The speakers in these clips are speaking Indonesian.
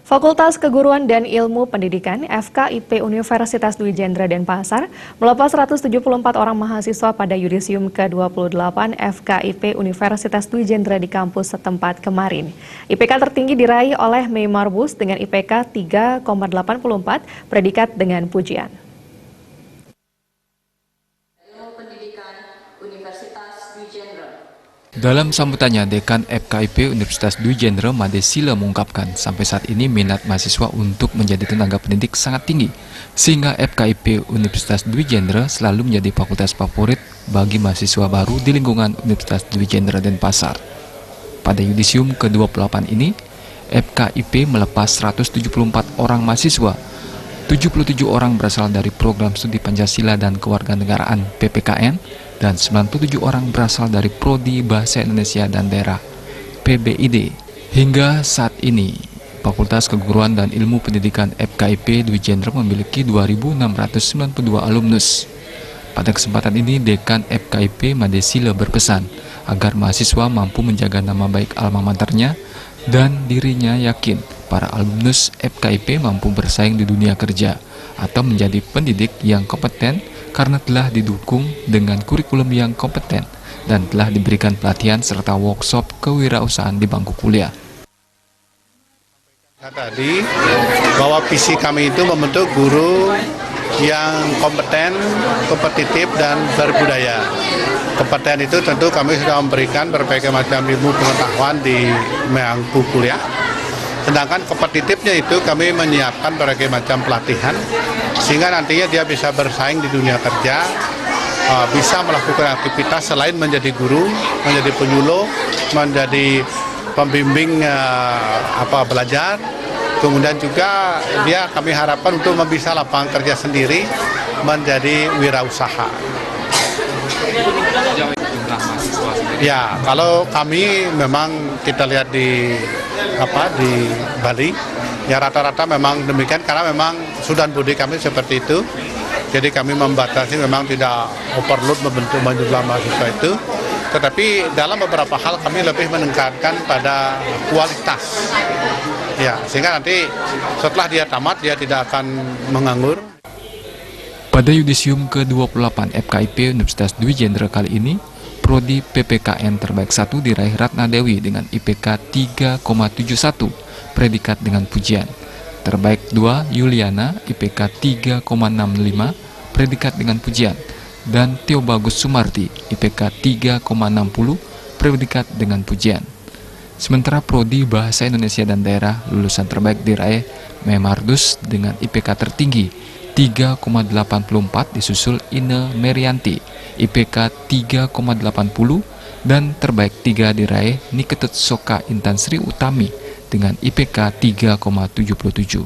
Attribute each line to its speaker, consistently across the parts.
Speaker 1: Fakultas Keguruan dan Ilmu Pendidikan FKIP Universitas Dwi Jendra Denpasar melepas 174 orang mahasiswa pada yudisium ke-28 FKIP Universitas Dwi Jendra di kampus setempat kemarin. IPK tertinggi diraih oleh Mei Marbus dengan IPK 3,84, predikat dengan pujian.
Speaker 2: Dalam sambutannya, Dekan FKIP Universitas Dwi Jendra Made Sila mengungkapkan sampai saat ini minat mahasiswa untuk menjadi tenaga pendidik sangat tinggi, sehingga FKIP Universitas Dwi Jendra selalu menjadi fakultas favorit bagi mahasiswa baru di lingkungan Universitas Dwi Jendra Denpasar. Pada yudisium ke-28 ini, FKIP melepas 174 orang mahasiswa, 77 orang berasal dari program studi Pancasila dan Kewarganegaraan PPKN, dan 97 orang berasal dari Prodi Bahasa Indonesia dan Daerah PBID. Hingga saat ini, Fakultas Keguruan dan Ilmu Pendidikan FKIP Dwi Jendra memiliki 2.692 alumnus. Pada kesempatan ini, Dekan FKIP Made Sila berpesan agar mahasiswa mampu menjaga nama baik alma maternya dan dirinya yakin para alumnus FKIP mampu bersaing di dunia kerja atau menjadi pendidik yang kompeten karena telah didukung dengan kurikulum yang kompeten dan telah diberikan pelatihan serta workshop kewirausahaan di bangku kuliah.
Speaker 3: Tadi bahwa visi kami itu membentuk guru yang kompeten, kompetitif, dan berbudaya. Kompeten itu tentu kami sudah memberikan berbagai macam ilmu pengetahuan di bangku kuliah. Sedangkan kompetitifnya itu kami menyiapkan berbagai macam pelatihan sehingga nantinya dia bisa bersaing di dunia kerja, bisa melakukan aktivitas selain menjadi guru, menjadi penyuluh, menjadi pembimbing belajar. Kemudian juga dia kami harapkan untuk bisa lapangan kerja sendiri, menjadi wirausaha. Ya, kalau kami memang kita lihat di Bali, ya rata-rata memang demikian karena memang Sudan Budi kami seperti itu. Jadi kami membatasi memang tidak overload membentuk jumlah mahasiswa itu. Tetapi dalam beberapa hal kami lebih meningkatkan pada kualitas. Ya, sehingga nanti setelah dia tamat dia tidak akan menganggur.
Speaker 2: Pada yudisium ke-28 FKIP Universitas Dwi Jendra kali ini, Prodi PPKN terbaik 1 diraih Ratna Dewi dengan IPK 3,71, predikat dengan pujian. Terbaik 2 Yuliana, IPK 3,65, predikat dengan pujian. Dan Tio Bagus Sumarti, IPK 3,60, predikat dengan pujian. Sementara Prodi Bahasa Indonesia dan Daerah lulusan terbaik diraih Mei Marbus dengan IPK tertinggi 3,84, disusul Ine Merianti, IPK 3,80, dan terbaik 3 diraih Niketut Soka Intan Sri Utami dengan IPK 3,77.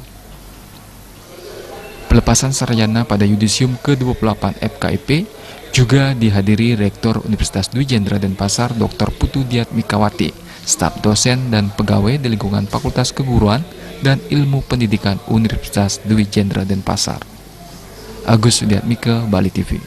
Speaker 2: Pelepasan sarjana pada yudisium ke-28 FKIP juga dihadiri Rektor Universitas Dwi Jendra Denpasar Dr. Putu Diat Mikawati, staf dosen dan pegawai di lingkungan Fakultas Keguruan dan Ilmu Pendidikan Universitas Dwi Jendra Denpasar. Agus Widiatmika, Bali TV.